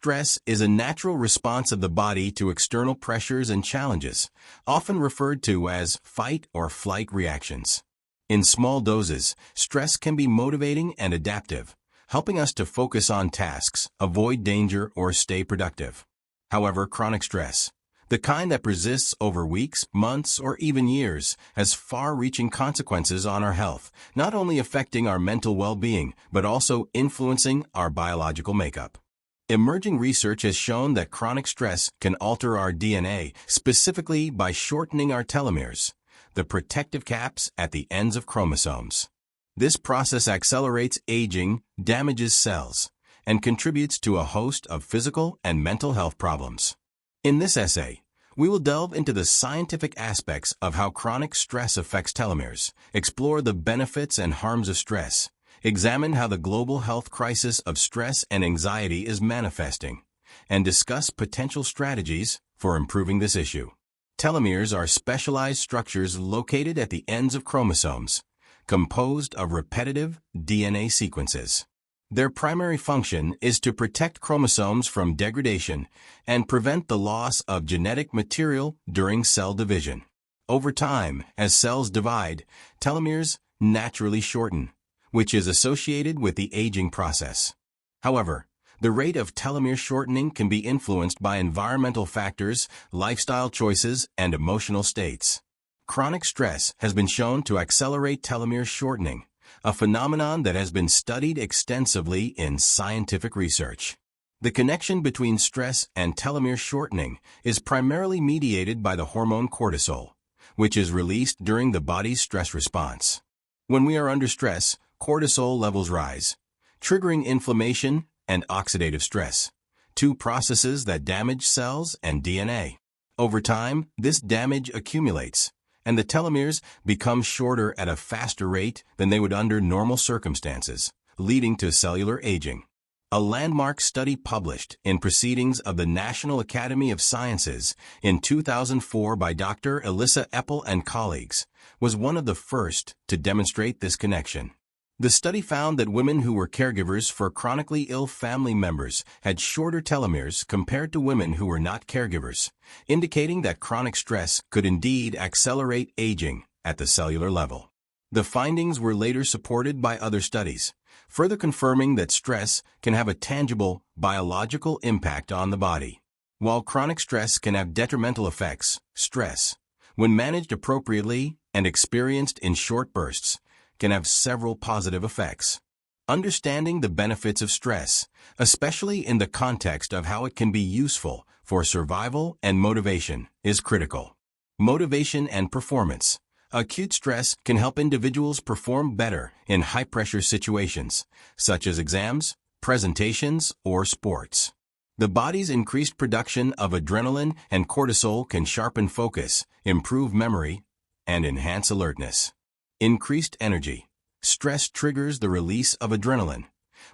stress is a natural response of the body to external pressures and challenges, often referred to as fight or flight reactions. In small doses, stress can be motivating and adaptive, helping us to focus on tasks, avoid danger, or stay productive. However, chronic stress, the kind that persists over weeks, months, or even years, has far-reaching consequences on our health, not only affecting our mental well-being, but also influencing our biological makeup. Emerging research has shown that chronic stress can alter our DNA, specifically by shortening our telomeres, the protective caps at the ends of chromosomes. This process accelerates aging, damages cells, and contributes to a host of physical and mental health problems. In this essay, we will delve into the scientific aspects of how chronic stress affects telomeres, explore the benefits and harms of stress, examine how the global health crisis of stress and anxiety is manifesting, and discuss potential strategies for improving this issue. Telomeres are specialized structures located at the ends of chromosomes, composed of repetitive DNA sequences. Their primary function is to protect chromosomes from degradation and prevent the loss of genetic material during cell division. Over time, as cells divide, telomeres naturally shorten, which is associated with the aging process. However, the rate of telomere shortening can be influenced by environmental factors, lifestyle choices, and emotional states. Chronic stress has been shown to accelerate telomere shortening, a phenomenon that has been studied extensively in scientific research. The connection between stress and telomere shortening is primarily mediated by the hormone cortisol, which is released during the body's stress response. When we are under stress, cortisol levels rise, triggering inflammation and oxidative stress, two processes that damage cells and DNA. Over time, this damage accumulates, and the telomeres become shorter at a faster rate than they would under normal circumstances, leading to cellular aging. A landmark study published in Proceedings of the National Academy of Sciences in 2004 by Dr. Elissa Epel and colleagues was one of the first to demonstrate this connection. The study found that women who were caregivers for chronically ill family members had shorter telomeres compared to women who were not caregivers, indicating that chronic stress could indeed accelerate aging at the cellular level. The findings were later supported by other studies, further confirming that stress can have a tangible biological impact on the body. While chronic stress can have detrimental effects, stress, when managed appropriately and experienced in short bursts, can have several positive effects. Understanding the benefits of stress, especially in the context of how it can be useful for survival and motivation, is critical. Motivation and performance. Acute stress can help individuals perform better in high-pressure situations, such as exams, presentations, or sports. The body's increased production of adrenaline and cortisol can sharpen focus, improve memory, and enhance alertness. Increased energy. Stress triggers the release of adrenaline,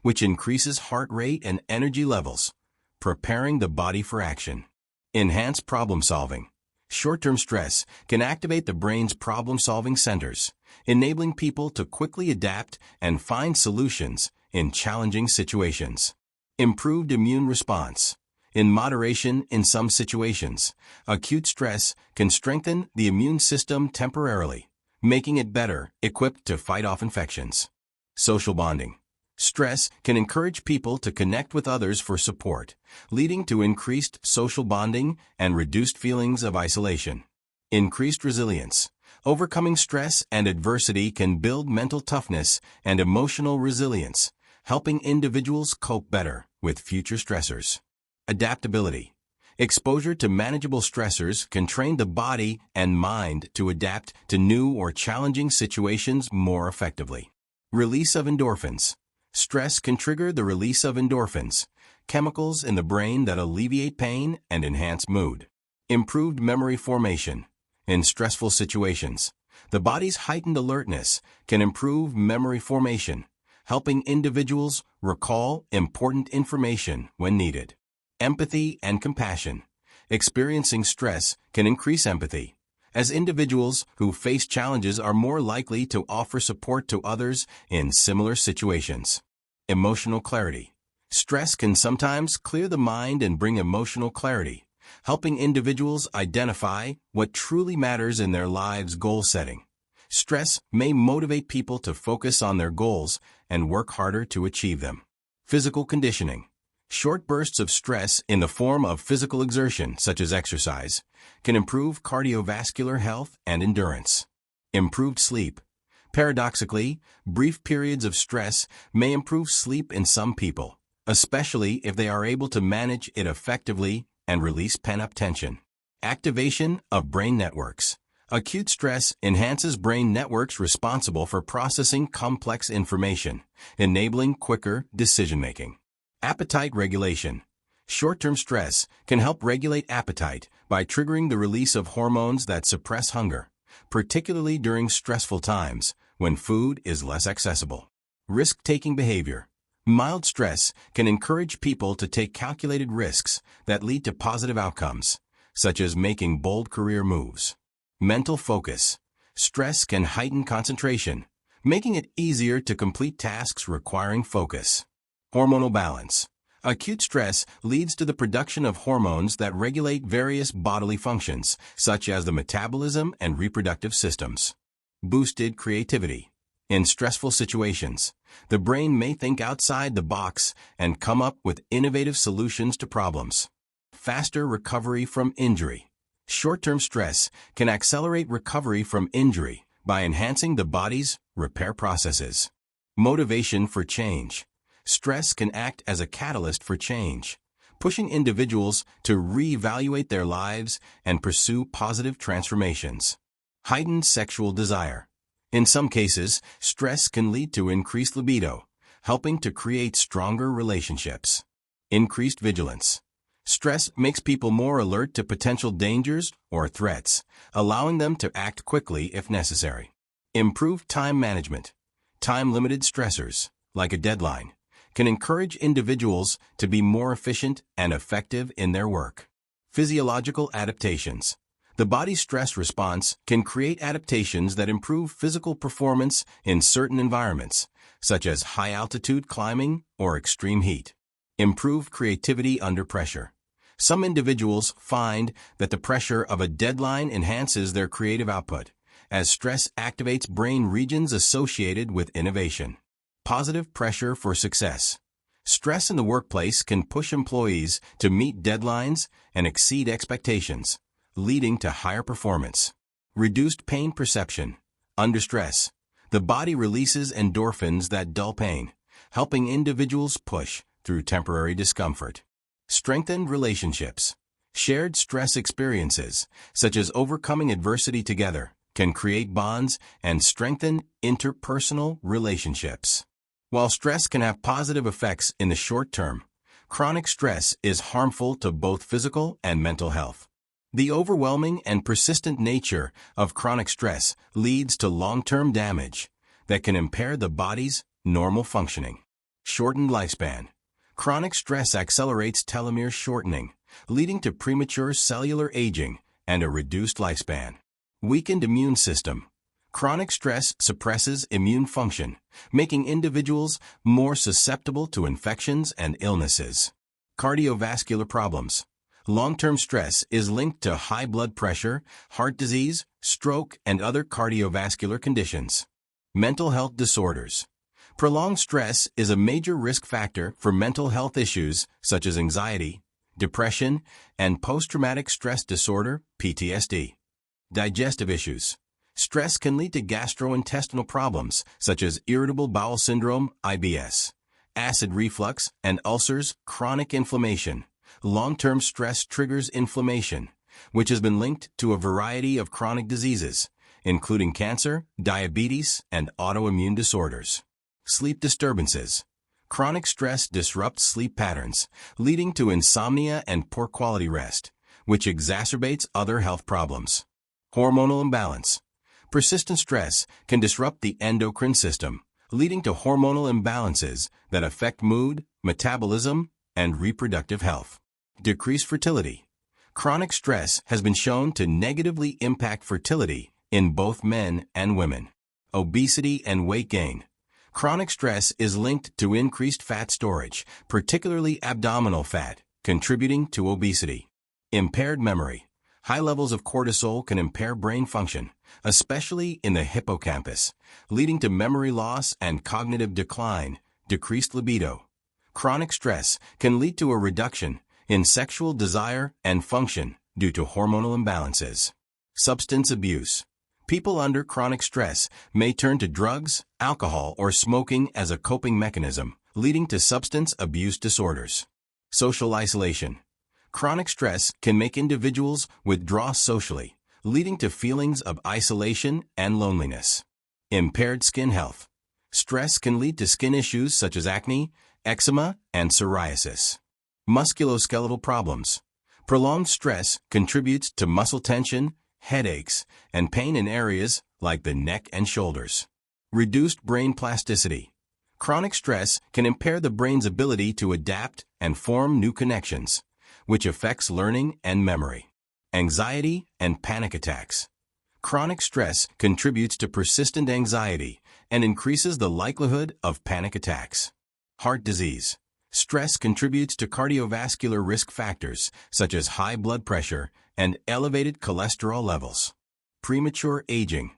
which increases heart rate and energy levels, preparing the body for action. Enhanced problem solving. Short-term stress can activate the brain's problem-solving centers, enabling people to quickly adapt and find solutions in challenging situations. Improved immune response. In moderation in some situations, acute stress can strengthen the immune system temporarily, making it better equipped to fight off infections. Social bonding. Stress can encourage people to connect with others for support, leading to increased social bonding and reduced feelings of isolation. Increased resilience. Overcoming stress and adversity can build mental toughness and emotional resilience, helping individuals cope better with future stressors. Adaptability. Exposure to manageable stressors can train the body and mind to adapt to new or challenging situations more effectively. Release of endorphins. Stress can trigger the release of endorphins, chemicals in the brain that alleviate pain and enhance mood. Improved memory formation. In stressful situations, the body's heightened alertness can improve memory formation, helping individuals recall important information when needed. Empathy and compassion. Experiencing stress can increase empathy, as individuals who face challenges are more likely to offer support to others in similar situations. Emotional clarity. Stress can sometimes clear the mind and bring emotional clarity, helping individuals identify what truly matters in their lives' goal setting. Stress may motivate people to focus on their goals and work harder to achieve them. Physical conditioning. Short bursts of stress in the form of physical exertion, such as exercise, can improve cardiovascular health and endurance. Improved sleep. Paradoxically, brief periods of stress may improve sleep in some people, especially if they are able to manage it effectively and release pent-up tension. Activation of brain networks. Acute stress enhances brain networks responsible for processing complex information, enabling quicker decision-making. Appetite regulation. Short-term stress can help regulate appetite by triggering the release of hormones that suppress hunger, particularly during stressful times when food is less accessible. Risk-taking behavior. Mild stress can encourage people to take calculated risks that lead to positive outcomes, such as making bold career moves. Mental focus. Stress can heighten concentration, making it easier to complete tasks requiring focus. Hormonal balance. Acute stress leads to the production of hormones that regulate various bodily functions, such as the metabolism and reproductive systems. Boosted creativity. In stressful situations, the brain may think outside the box and come up with innovative solutions to problems. Faster recovery from injury. Short-term stress can accelerate recovery from injury by enhancing the body's repair processes. Motivation for change. Stress can act as a catalyst for change, pushing individuals to reevaluate their lives and pursue positive transformations. Heightened sexual desire. In some cases, stress can lead to increased libido, helping to create stronger relationships. Increased vigilance. Stress makes people more alert to potential dangers or threats, allowing them to act quickly if necessary. Improved time management. Time-limited stressors, like a deadline, can encourage individuals to be more efficient and effective in their work. Physiological adaptations. The body's stress response can create adaptations that improve physical performance in certain environments, such as high-altitude climbing or extreme heat. Improve creativity under pressure. Some individuals find that the pressure of a deadline enhances their creative output, as stress activates brain regions associated with innovation. Positive pressure for success. Stress in the workplace can push employees to meet deadlines and exceed expectations, leading to higher performance. Reduced pain perception. Under stress, the body releases endorphins that dull pain, helping individuals push through temporary discomfort. Strengthened relationships. Shared stress experiences, such as overcoming adversity together, can create bonds and strengthen interpersonal relationships. While stress can have positive effects in the short term, chronic stress is harmful to both physical and mental health. The overwhelming and persistent nature of chronic stress leads to long-term damage that can impair the body's normal functioning. Shortened lifespan. Chronic stress accelerates telomere shortening, leading to premature cellular aging and a reduced lifespan. Weakened immune system. Chronic stress suppresses immune function, making individuals more susceptible to infections and illnesses. Cardiovascular problems. Long-term stress is linked to high blood pressure, heart disease, stroke, and other cardiovascular conditions. Mental health disorders. Prolonged stress is a major risk factor for mental health issues such as anxiety, depression, and post-traumatic stress disorder, PTSD. Digestive issues. Stress can lead to gastrointestinal problems such as irritable bowel syndrome, IBS, acid reflux, and ulcers, chronic inflammation. Long-term stress triggers inflammation, which has been linked to a variety of chronic diseases, including cancer, diabetes, and autoimmune disorders. Sleep disturbances. Chronic stress disrupts sleep patterns, leading to insomnia and poor quality rest, which exacerbates other health problems. Hormonal imbalance. Persistent stress can disrupt the endocrine system, leading to hormonal imbalances that affect mood, metabolism, and reproductive health. Decreased fertility. Chronic stress has been shown to negatively impact fertility in both men and women. Obesity and weight gain. Chronic stress is linked to increased fat storage, particularly abdominal fat, contributing to obesity. Impaired memory. High levels of cortisol can impair brain function, especially in the hippocampus, leading to memory loss and cognitive decline, decreased libido. Chronic stress can lead to a reduction in sexual desire and function due to hormonal imbalances. Substance abuse. People under chronic stress may turn to drugs, alcohol, or smoking as a coping mechanism, leading to substance abuse disorders. Social isolation. Chronic stress can make individuals withdraw socially, leading to feelings of isolation and loneliness. Impaired skin health. Stress can lead to skin issues such as acne, eczema, and psoriasis. Musculoskeletal problems. Prolonged stress contributes to muscle tension, headaches, and pain in areas like the neck and shoulders. Reduced brain plasticity. Chronic stress can impair the brain's ability to adapt and form new connections, which affects learning and memory. Anxiety and panic attacks. Chronic stress contributes to persistent anxiety and increases the likelihood of panic attacks. Heart disease. Stress contributes to cardiovascular risk factors such as high blood pressure and elevated cholesterol levels. Premature aging.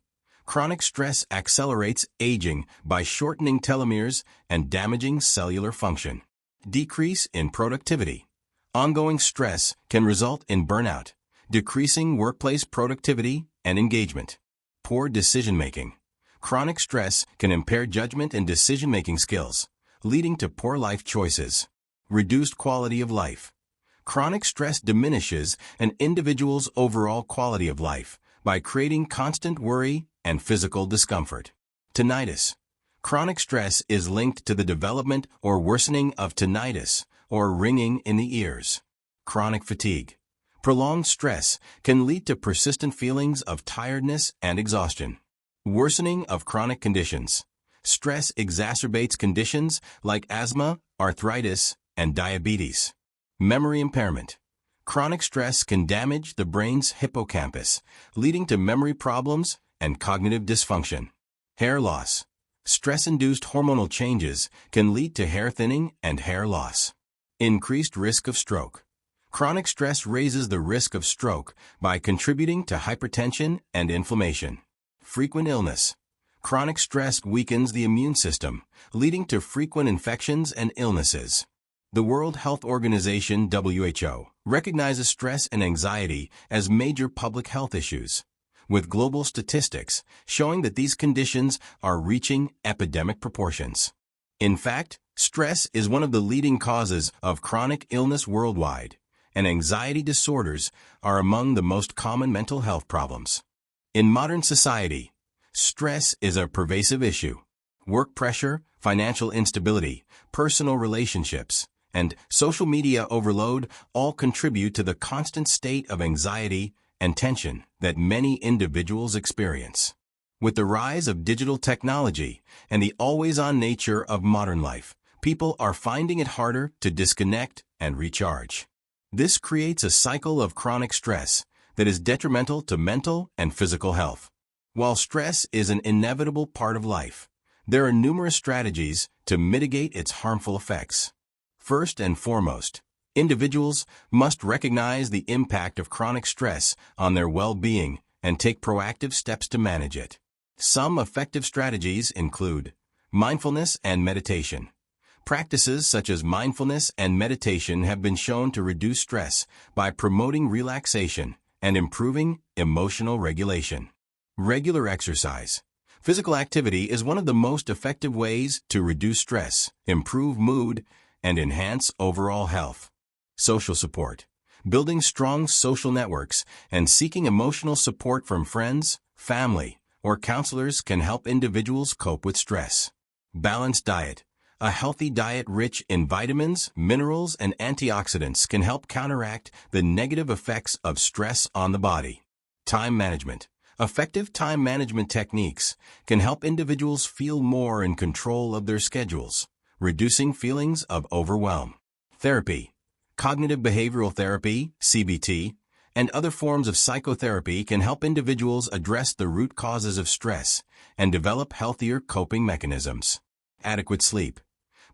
Chronic stress accelerates aging by shortening telomeres and damaging cellular function. Decrease in productivity. Ongoing stress can result in burnout, decreasing workplace productivity and engagement. Poor decision-making. Chronic stress can impair judgment and decision-making skills, leading to poor life choices. Reduced quality of life. Chronic stress diminishes an individual's overall quality of life by creating constant worry and physical discomfort. Tinnitus. Chronic stress is linked to the development or worsening of tinnitus, or ringing in the ears. Chronic fatigue. Prolonged stress can lead to persistent feelings of tiredness and exhaustion. Worsening of chronic conditions. Stress exacerbates conditions like asthma, arthritis, and diabetes. Memory impairment. Chronic stress can damage the brain's hippocampus, leading to memory problems and cognitive dysfunction. Hair loss. Stress-induced hormonal changes can lead to hair thinning and hair loss. Increased risk of stroke. Chronic stress raises the risk of stroke by contributing to hypertension and inflammation. Frequent illness. Chronic stress weakens the immune system, leading to frequent infections and illnesses. The World Health Organization (WHO) recognizes stress and anxiety as major public health issues, with global statistics showing that these conditions are reaching epidemic proportions. In fact, stress is one of the leading causes of chronic illness worldwide, and anxiety disorders are among the most common mental health problems. In modern society, stress is a pervasive issue. Work pressure, financial instability, personal relationships, and social media overload all contribute to the constant state of anxiety and tension that many individuals experience. With the rise of digital technology and the always-on nature of modern life, people are finding it harder to disconnect and recharge. This creates a cycle of chronic stress that is detrimental to mental and physical health. While stress is an inevitable part of life, there are numerous strategies to mitigate its harmful effects. First and foremost, individuals must recognize the impact of chronic stress on their well-being and take proactive steps to manage it. Some effective strategies include mindfulness and meditation. Practices such as mindfulness and meditation have been shown to reduce stress by promoting relaxation and improving emotional regulation. Regular exercise. Physical activity is one of the most effective ways to reduce stress, improve mood, and enhance overall health. Social support. Building strong social networks and seeking emotional support from friends, family, or counselors can help individuals cope with stress. Balanced diet. A healthy diet rich in vitamins, minerals, and antioxidants can help counteract the negative effects of stress on the body. Time management. Effective time management techniques can help individuals feel more in control of their schedules, reducing feelings of overwhelm. Therapy. Cognitive behavioral therapy, CBT, and other forms of psychotherapy can help individuals address the root causes of stress and develop healthier coping mechanisms. Adequate sleep.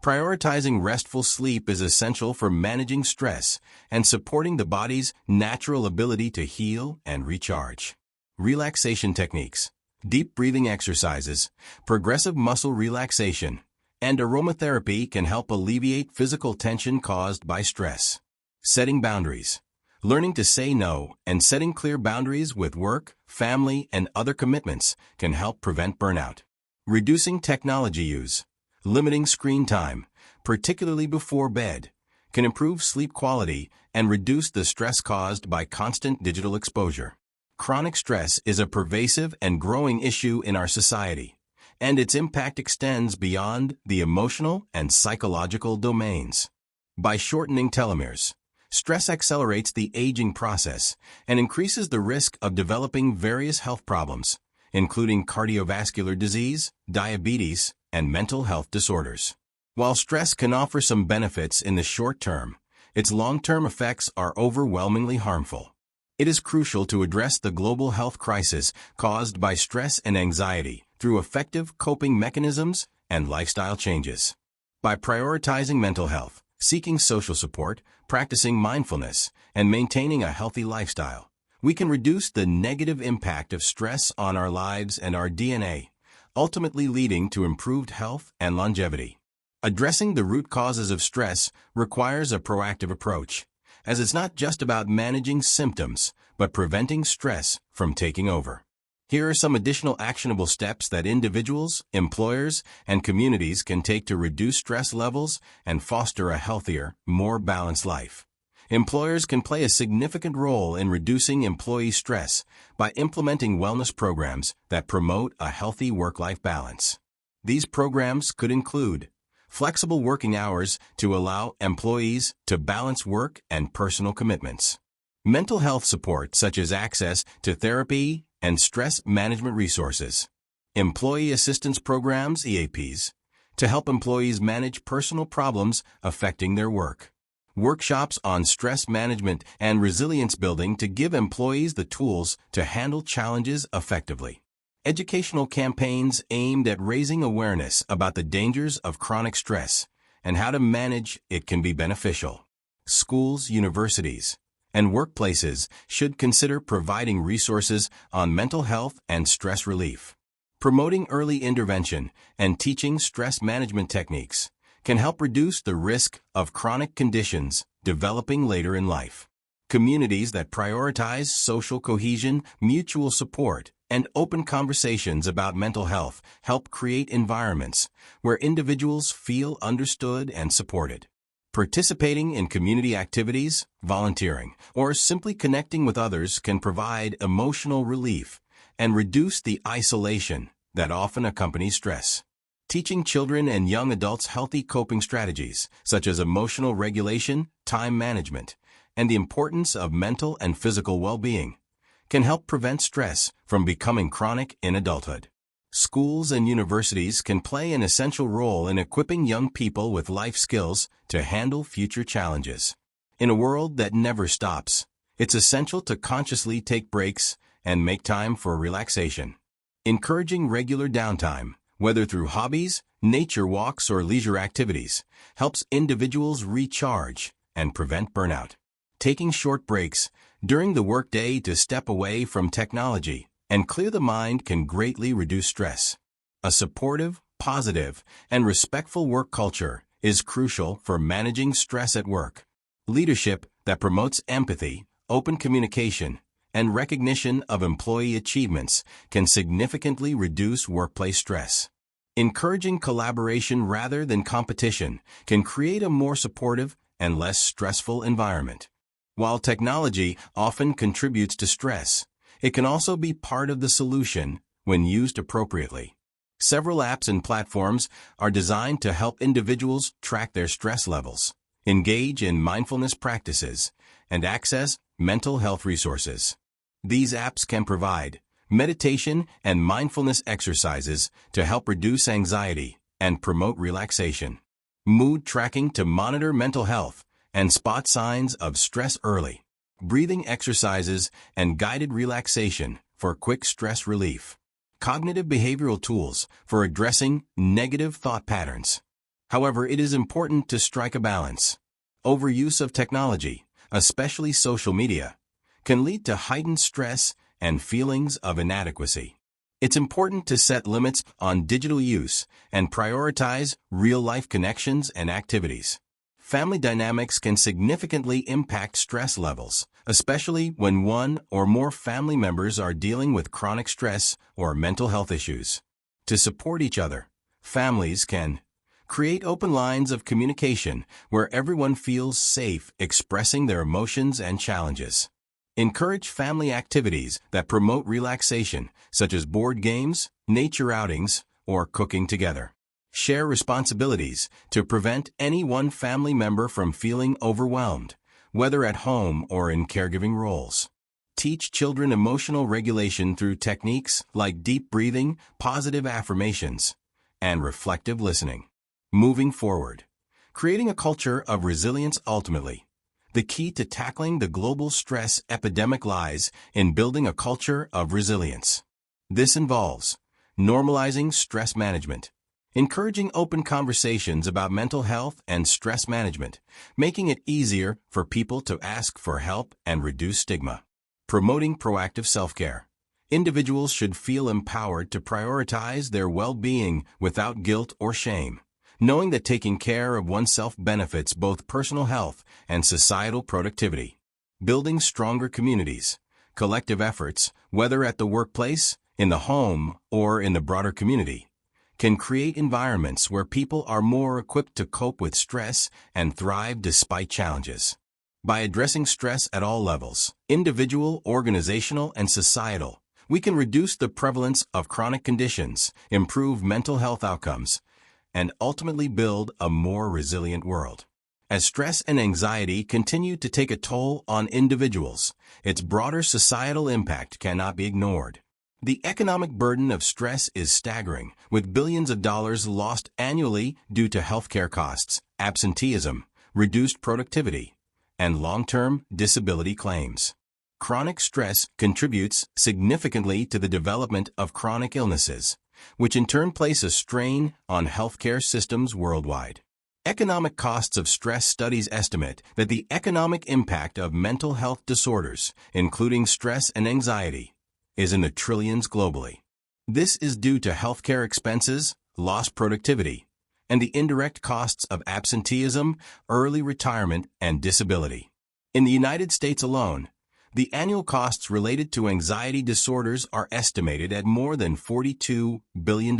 Prioritizing restful sleep is essential for managing stress and supporting the body's natural ability to heal and recharge. Relaxation techniques. Deep breathing exercises, progressive muscle relaxation, and aromatherapy can help alleviate physical tension caused by stress. Setting boundaries. Learning to say no and setting clear boundaries with work, family, and other commitments can help prevent burnout. Reducing technology use. Limiting screen time, particularly before bed, can improve sleep quality and reduce the stress caused by constant digital exposure. Chronic stress is a pervasive and growing issue in our society, and its impact extends beyond the emotional and psychological domains. By shortening telomeres, stress accelerates the aging process and increases the risk of developing various health problems, including cardiovascular disease, diabetes, and mental health disorders. While stress can offer some benefits in the short term, its long-term effects are overwhelmingly harmful. It is crucial to address the global health crisis caused by stress and anxiety through effective coping mechanisms and lifestyle changes. By prioritizing mental health, seeking social support, practicing mindfulness, and maintaining a healthy lifestyle, we can reduce the negative impact of stress on our lives and our DNA, ultimately leading to improved health and longevity. Addressing the root causes of stress requires a proactive approach, as it's not just about managing symptoms, but preventing stress from taking over. Here are some additional actionable steps that individuals, employers, and communities can take to reduce stress levels and foster a healthier, more balanced life. Employers can play a significant role in reducing employee stress by implementing wellness programs that promote a healthy work-life balance. These programs could include flexible working hours to allow employees to balance work and personal commitments. Mental health support such as access to therapy and stress management resources. Employee assistance programs, EAPs, to help employees manage personal problems affecting their work. Workshops on stress management and resilience building to give employees the tools to handle challenges effectively. Educational campaigns aimed at raising awareness about the dangers of chronic stress and how to manage it can be beneficial. Schools, universities, and workplaces should consider providing resources on mental health and stress relief. Promoting early intervention and teaching stress management techniques can help reduce the risk of chronic conditions developing later in life. Communities that prioritize social cohesion, mutual support, and open conversations about mental health help create environments where individuals feel understood and supported. Participating in community activities, volunteering, or simply connecting with others can provide emotional relief and reduce the isolation that often accompanies stress. Teaching children and young adults healthy coping strategies, such as emotional regulation, time management, and the importance of mental and physical well-being, can help prevent stress from becoming chronic in adulthood. Schools and universities can play an essential role in equipping young people with life skills to handle future challenges. In a world that never stops, it's essential to consciously take breaks and make time for relaxation. Encouraging regular downtime, whether through hobbies, nature walks, or leisure activities, helps individuals recharge and prevent burnout. Taking short breaks during the workday to step away from technology and clear the mind can greatly reduce stress. A supportive, positive, and respectful work culture is crucial for managing stress at work. Leadership that promotes empathy, open communication, and recognition of employee achievements can significantly reduce workplace stress. Encouraging collaboration rather than competition can create a more supportive and less stressful environment. While technology often contributes to stress, it can also be part of the solution when used appropriately. Several apps and platforms are designed to help individuals track their stress levels, engage in mindfulness practices, and access mental health resources. These apps can provide meditation and mindfulness exercises to help reduce anxiety and promote relaxation, mood tracking to monitor mental health and spot signs of stress early, breathing exercises and guided relaxation for quick stress relief. cognitive behavioral tools for addressing negative thought patterns. However, it is important to strike a balance. Overuse of technology, especially social media, can lead to heightened stress and feelings of inadequacy. It's important to set limits on digital use and prioritize real-life connections and activities. Family dynamics can significantly impact stress levels, especially when one or more family members are dealing with chronic stress or mental health issues. To support each other, families can create open lines of communication where everyone feels safe expressing their emotions and challenges. Encourage family activities that promote relaxation, such as board games, nature outings, or cooking together. Share responsibilities to prevent any one family member from feeling overwhelmed, whether at home or in caregiving roles. Teach children emotional regulation through techniques like deep breathing, positive affirmations, and reflective listening. Moving forward, creating a culture of resilience. Ultimately, the key to tackling the global stress epidemic lies in building a culture of resilience. This involves normalizing stress management, encouraging open conversations about mental health and stress management, making it easier for people to ask for help and reduce stigma. Promoting proactive self-care. Individuals should feel empowered to prioritize their well-being without guilt or shame, knowing that taking care of oneself benefits both personal health and societal productivity. Building stronger communities. Collective efforts, whether at the workplace, in the home, or in the broader community, can create environments where people are more equipped to cope with stress and thrive despite challenges. By addressing stress at all levels, individual, organizational, and societal, we can reduce the prevalence of chronic conditions, improve mental health outcomes, and ultimately build a more resilient world. As stress and anxiety continue to take a toll on individuals, its broader societal impact cannot be ignored. The economic burden of stress is staggering, with billions of dollars lost annually due to healthcare costs, absenteeism, reduced productivity, and long-term disability claims. Chronic stress contributes significantly to the development of chronic illnesses, which in turn place a strain on healthcare systems worldwide. Economic costs of stress studies estimate that the economic impact of mental health disorders, including stress and anxiety, is in the trillions globally. This is due to healthcare expenses, lost productivity, and the indirect costs of absenteeism, early retirement, and disability. In the United States alone, the annual costs related to anxiety disorders are estimated at more than $42 billion,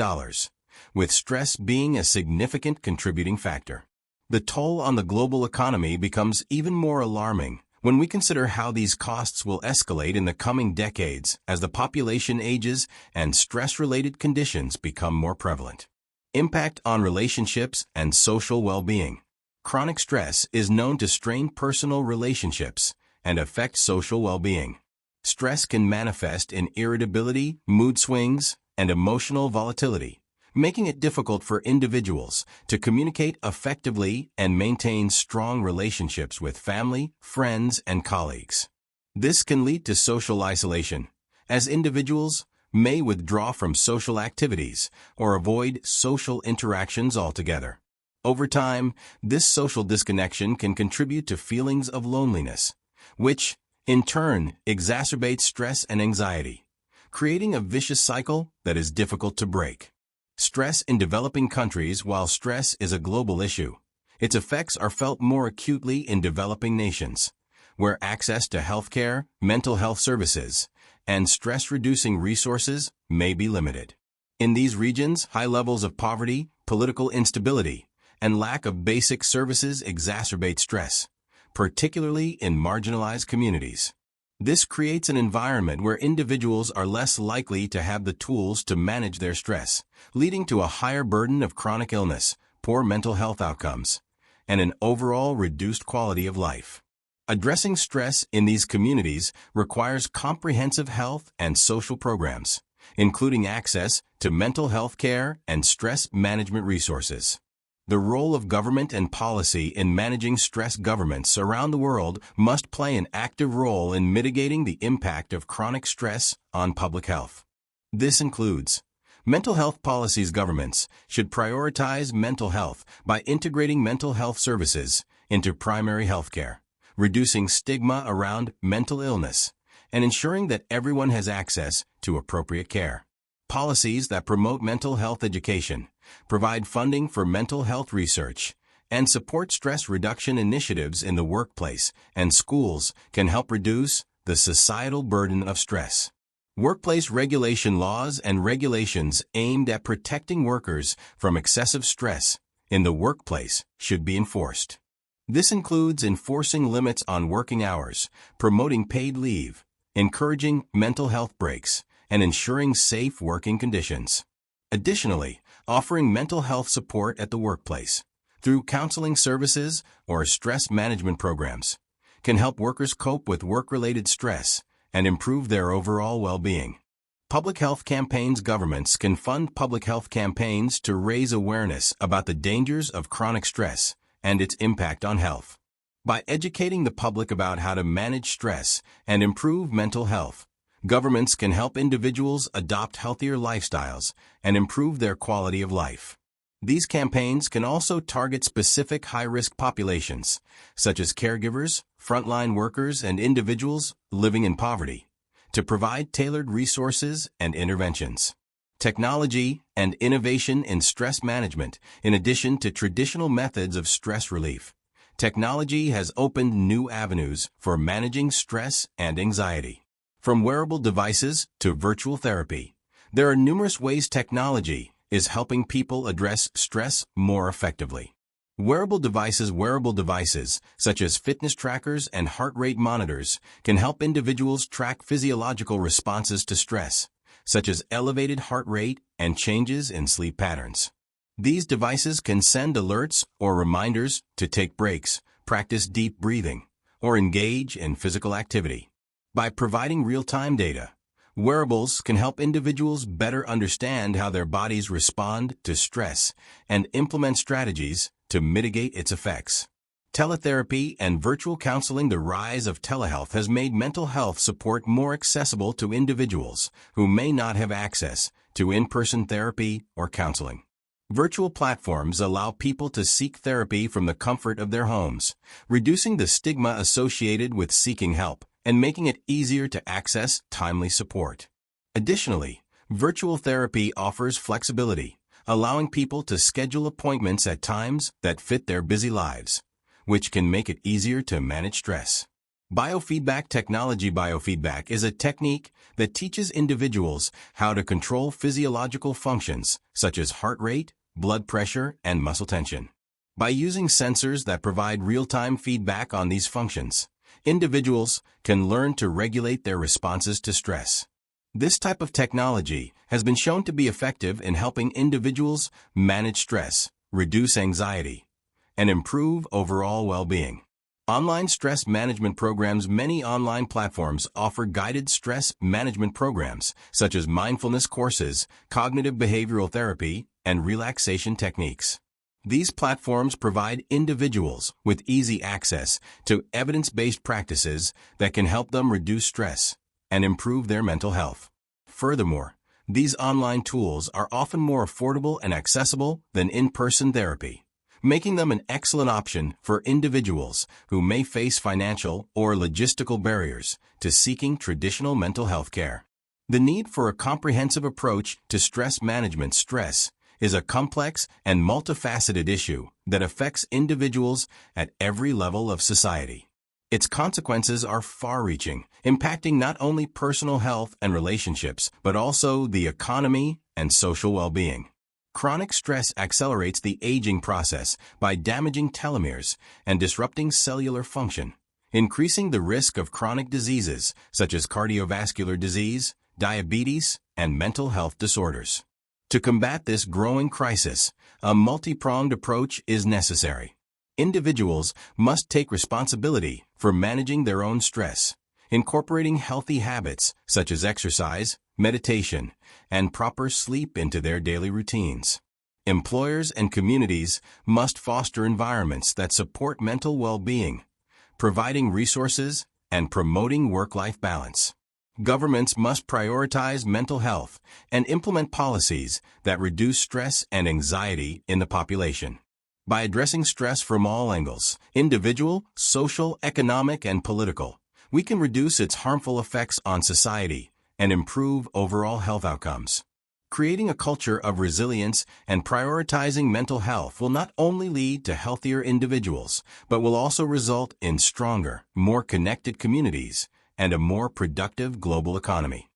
with stress being a significant contributing factor. The toll on the global economy becomes even more alarming when we consider how these costs will escalate in the coming decades as the population ages and stress-related conditions become more prevalent. Impact on relationships and social well-being. Chronic stress is known to strain personal relationships and affect social well-being. Stress can manifest in irritability, mood swings, and emotional volatility, making it difficult for individuals to communicate effectively and maintain strong relationships with family, friends, and colleagues. This can lead to social isolation, as individuals may withdraw from social activities or avoid social interactions altogether. Over time, this social disconnection can contribute to feelings of loneliness, which, in turn, exacerbates stress and anxiety, creating a vicious cycle that is difficult to break. Stress in developing countries. While stress is a global issue, its effects are felt more acutely in developing nations, where access to healthcare, mental health services, and stress-reducing resources may be limited. In these regions, high levels of poverty, political instability, and lack of basic services exacerbate stress, particularly in marginalized communities. This creates an environment where individuals are less likely to have the tools to manage their stress, leading to a higher burden of chronic illness, poor mental health outcomes, and an overall reduced quality of life. Addressing stress in these communities requires comprehensive health and social programs, including access to mental health care and stress management resources. The role of government and policy in managing stress. Governments around the world must play an active role in mitigating the impact of chronic stress on public health. This includes mental health policies. Governments should prioritize mental health by integrating mental health services into primary health care, reducing stigma around mental illness, and ensuring that everyone has access to appropriate care. Policies that promote mental health education, provide funding for mental health research, and support stress reduction initiatives in the workplace and schools can help reduce the societal burden of stress. Workplace regulation laws and regulations aimed at protecting workers from excessive stress in the workplace should be enforced. This includes enforcing limits on working hours, promoting paid leave, encouraging mental health breaks, and ensuring safe working conditions. Additionally, offering mental health support at the workplace through counseling services or stress management programs can help workers cope with work-related stress and improve their overall well-being. Public health campaigns. Governments can fund public health campaigns to raise awareness about the dangers of chronic stress and its impact on health. By educating the public about how to manage stress and improve mental health, governments can help individuals adopt healthier lifestyles and improve their quality of life. These campaigns can also target specific high-risk populations, such as caregivers, frontline workers, and individuals living in poverty, to provide tailored resources and interventions. Technology and innovation in stress management. In addition to traditional methods of stress relief, technology has opened new avenues for managing stress and anxiety. From wearable devices to virtual therapy, there are numerous ways technology is helping people address stress more effectively. Wearable devices such as fitness trackers and heart rate monitors can help individuals track physiological responses to stress, such as elevated heart rate and changes in sleep patterns. These devices can send alerts or reminders to take breaks, practice deep breathing, or engage in physical activity. By providing real-time data, wearables can help individuals better understand how their bodies respond to stress and implement strategies to mitigate its effects. Teletherapy and virtual counseling. The rise of telehealth has made mental health support more accessible to individuals who may not have access to in-person therapy or counseling. Virtual platforms allow people to seek therapy from the comfort of their homes, reducing the stigma associated with seeking help and making it easier to access timely support. Additionally, virtual therapy offers flexibility, allowing people to schedule appointments at times that fit their busy lives, which can make it easier to manage stress. Biofeedback technology. Biofeedback is a technique that teaches individuals how to control physiological functions such as heart rate, blood pressure, and muscle tension. By using sensors that provide real-time feedback on these functions, individuals can learn to regulate their responses to stress. This type of technology has been shown to be effective in helping individuals manage stress, reduce anxiety, and improve overall well-being. Online stress management programs. Many online platforms offer guided stress management programs, such as mindfulness courses, cognitive behavioral therapy, and relaxation techniques. These platforms provide individuals with easy access to evidence-based practices that can help them reduce stress and improve their mental health. Furthermore, these online tools are often more affordable and accessible than in-person therapy, making them an excellent option for individuals who may face financial or logistical barriers to seeking traditional mental health care. The need for a comprehensive approach to stress management. Stress is a complex and multifaceted issue that affects individuals at every level of society. Its consequences are far-reaching, impacting not only personal health and relationships, but also the economy and social well-being. Chronic stress accelerates the aging process by damaging telomeres and disrupting cellular function, increasing the risk of chronic diseases such as cardiovascular disease, diabetes, and mental health disorders. To combat this growing crisis, a multi-pronged approach is necessary. Individuals must take responsibility for managing their own stress, incorporating healthy habits such as exercise, meditation, and proper sleep into their daily routines. Employers and communities must foster environments that support mental well-being, providing resources and promoting work-life balance. Governments must prioritize mental health and implement policies that reduce stress and anxiety in the population. By addressing stress from all angles, individual, social, economic, and political, we can reduce its harmful effects on society and improve overall health outcomes. Creating a culture of resilience and prioritizing mental health will not only lead to healthier individuals, but will also result in stronger, more connected communities and a more productive global economy.